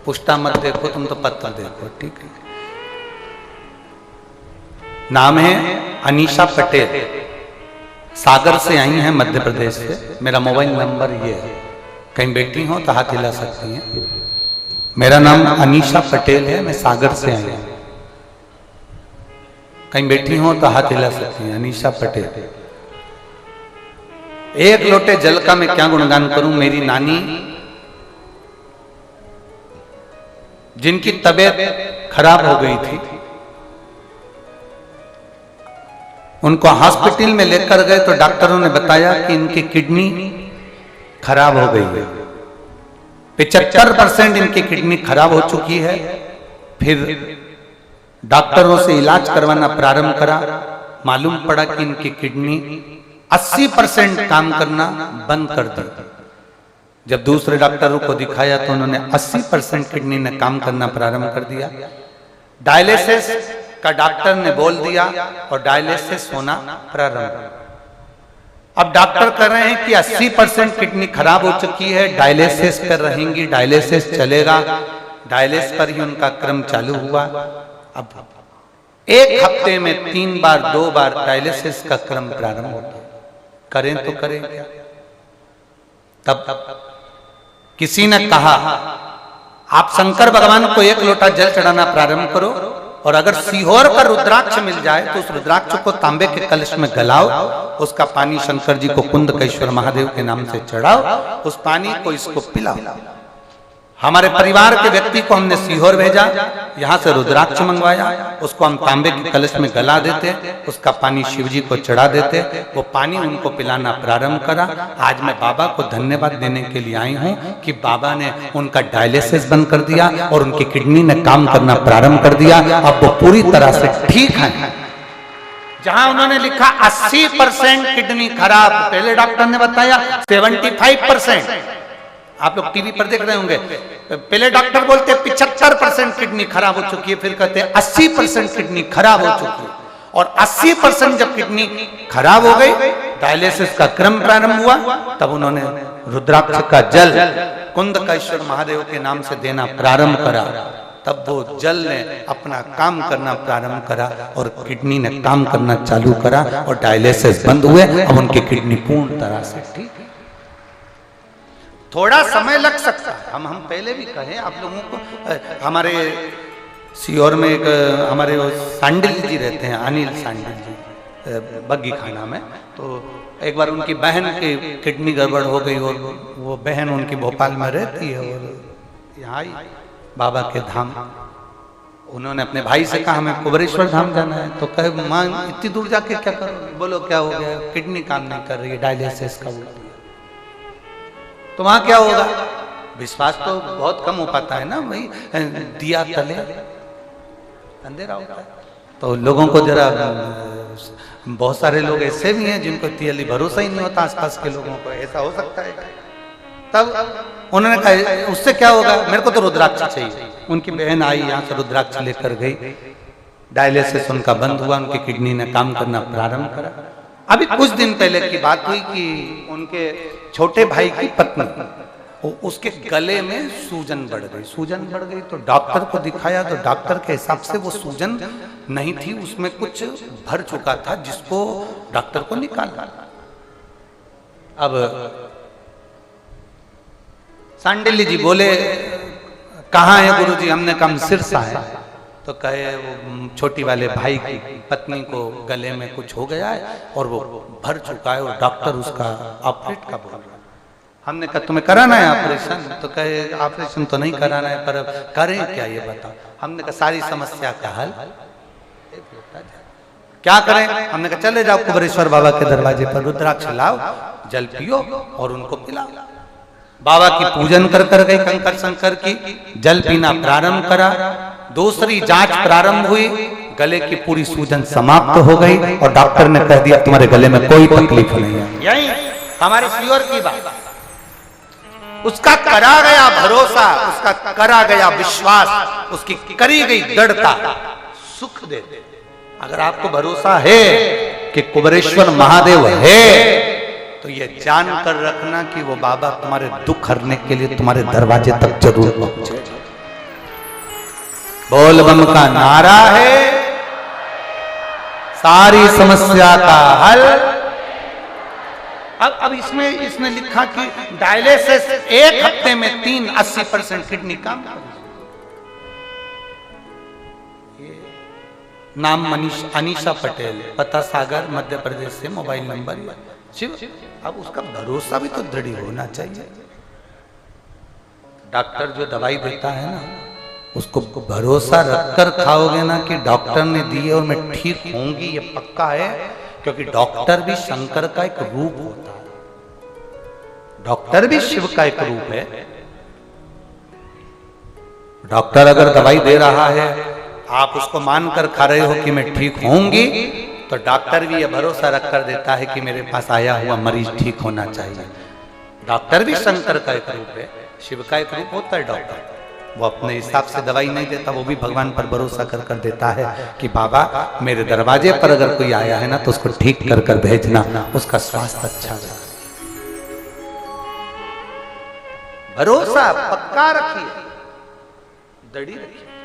पुष्टा मत देखो, तुम तो पत्ता देखो। ठीक है। नाम है अनीशा पटेल, सागर से आई हैं, मध्य प्रदेश से। मेरा मोबाइल नंबर ये है, कहीं बेटी हो तो हाथ हिला सकती हैं। मेरा नाम अनीशा पटेल है, मैं सागर से आई हूं। कहीं बेटी हो तो हाथ हिला सकती हैं। अनीशा पटेल। एक लोटे जल का मैं क्या गुणगान करूं। मेरी नानी, जिनकी तबीयत खराब हो गई थी, उनको हॉस्पिटल में लेकर गए तो डॉक्टरों ने बताया कि इनकी किडनी खराब हो गई है। 75% इनकी किडनी खराब हो चुकी है। फिर डॉक्टरों से इलाज करवाना प्रारंभ करा। मालूम पड़ा कि इनकी किडनी 80% काम करना बंद कर दी। जब दूसरे डॉक्टरों को दिखाया तो उन्होंने 80% किडनी ने काम करना प्रारंभ कर दिया। डायलिसिस का डॉक्टर ने बोल दिया और डायलिसिस होना प्रारंभ। अब डॉक्टर कह रहे हैं कि 80% किडनी खराब हो चुकी है, डायलिसिस पर रहेंगी, डायलिसिस चलेगा। डायलिसिस पर ही उनका क्रम चालू हुआ। अब एक हफ्ते में 3 बार 2 बार डायलिसिस का क्रम प्रारंभ होता है। करें तो करें क्या। तब किसी ने कहा, आप शंकर भगवान को 1 लोटा जल चढ़ाना प्रारंभ करो, और अगर सीहोर का रुद्राक्ष मिल जाए तो उस रुद्राक्ष को तांबे के कलश में गलाओ, उसका पानी शंकर जी को कुंदकेश्वर महादेव के नाम से चढ़ाओ, उस पानी को इसको पिलाओ। हमारे परिवार के व्यक्ति को हमने सीहोर भेजा, यहाँ से रुद्राक्ष मंगवाया, उसको हम तांबे के कलश में गला देते, उसका पानी शिव जी को चढ़ा देते, वो पानी उनको पिलाना प्रारंभ करा। आज मैं बाबा को धन्यवाद देने के लिए आई हूँ कि बाबा ने उनका डायलिसिस बंद कर दिया और उनकी किडनी ने काम करना प्रारंभ कर दिया। अब वो पूरी तरह से ठीक है। जहां उन्होंने लिखा 80% किडनी खराब, पहले डॉक्टर ने बताया 75%। आप लोग टीवी पर देख रहे होंगे, पहले डॉक्टर बोलते 75% किडनी खराब हो चुकी है, फिर कहते 80% किडनी खराब हो चुकी है। और 80% जब किडनी खराब हो गई, डायलिसिस का क्रम प्रारंभ हुआ, तब उन्होंने रुद्राक्ष का जल कुंदकेश्वर महादेव के नाम से देना प्रारंभ करा। तब वो जल ने अपना काम करना प्रारंभ करा और किडनी ने काम करना चालू करा और डायलिसिस बंद हुए। अब उनकी किडनी पूर्ण तरह से ठीक है। थोड़ा समय लग सकता है, हम पहले भी कहे आप लोगों को। हमारे सीहोर में एक हमारे सांडिल जी रहते हैं, अनिल सांडिल जी, बग्गी खाना में। तो एक बार उनकी बहन की किडनी गड़बड़ हो गई और वो बहन उनकी भोपाल में रहती है और यहाँ आई बाबा के धाम। उन्होंने अपने भाई से कहा हमें कुबरेश्वर धाम जाना है। तो कहे माँ इतनी दूर जाके क्या करो। बोलो क्या हो गया, किडनी काम नहीं कर रही है, डायलिसिस का हो। तो वहां क्या होगा। विश्वास तो बहुत कम हो पाता है ना भाई, दिया तले अंधेरा होता है। तो लोगों को जरा, बहुत सारे लोग ऐसे भी हैं जिनको इतनी भरोसा ही नहीं होता आसपास के लोगों को, ऐसा हो सकता है। तब उन्होंने कहा उससे क्या होगा, मेरे को तो रुद्राक्ष चाहिए। उनकी बहन आई, यहाँ से रुद्राक्ष लेकर गई, डायलिसिस उनका बंद हुआ, उनकी किडनी ने काम करना प्रारंभ करा। अभी कुछ दिन पहले की बात हुई कि उनके छोटे भाई की पत्नी, उसके गले में सूजन बढ़ गई। सूजन बढ़ गई तो डॉक्टर को दिखाया, तो डॉक्टर के हिसाब से वो सूजन नहीं थी, उसमें कुछ भर चुका था, जिसको डॉक्टर को निकाला। अब सांडिल्य जी बोले कहाँ है गुरुजी। हमने कहा सिरसा है। तो कहे वो छोटी वाले भाई की पत्नी को गले में कुछ हो गया है और वो भर चुका है और डॉक्टर उसका ऑपरेट का बोल रहा है। हमने कहा तुम्हें कराना है ऑपरेशन। तो कहे ऑपरेशन तो नहीं कराना है, पर करें क्या ये बताओ। हमने कहा सारी समस्या का हल क्या करें। हमने कहा चले जाओ कुबरेश्वर बाबा के दरवाजे पर, रुद्राक्ष लाओ, जल पियो और उनको पिलाओ। बाबा की पूजन कर गई कंकर शंकर की, जल पीना प्रारंभ करा। दूसरी जांच प्रारंभ हुई, गले की पूरी सूजन समाप्त हो गई और डॉक्टर ने कह दिया तुम्हारे गले में कोई तकलीफ नहीं है। यही हमारे सीहोर की बात। उसका करा गया भरोसा, उसका करा गया विश्वास, उसकी करी गई दृढ़ता सुख दे। अगर आपको भरोसा है कि कुबरेश्वर महादेव है, तो ये जान कर रखना कि वो बाबा तुम्हारे दुख हरने के लिए तुम्हारे दरवाजे तक जरूर पहुंचे। बोल बम का नारा है, सारी समस्या का हल। अब इसमें इसने लिखा कि डायलिसिस 1 हफ्ते में 80% किडनी काम कर। नाम अनीशा पटेल, पता सागर, मध्य प्रदेश से, मोबाइल नंबर शिव। अब उसका भरोसा भी तो दृढ़ होना चाहिए। डॉक्टर जो दवाई देता है ना, उसको भरोसा रखकर खाओगे ना कि डॉक्टर ने दी है और मैं ठीक होंगी, ये पक्का है। क्योंकि डॉक्टर भी शंकर का एक रूप होता है, डॉक्टर भी शिव का एक रूप है। डॉक्टर अगर दवाई दे रहा है, आप उसको मानकर खा रहे हो कि मैं ठीक होंगी, तो डॉक्टर भी यह भरोसा रखकर देता है कि मेरे पास आया हुआ मरीज ठीक होना चाहिए। डॉक्टर भी शंकर का एक रूप है, शिव का एक रूप होता है डॉक्टर। वो अपने हिसाब से दवाई नहीं देता, वो भी भगवान पर भरोसा कर कर देता है कि बाबा मेरे दरवाजे पर अगर कोई आया है ना तो उसको ठीक कर कर भेजना, उसका स्वास्थ्य अच्छा है। भरोसा पक्का रखिए, दृढ़ रखिए।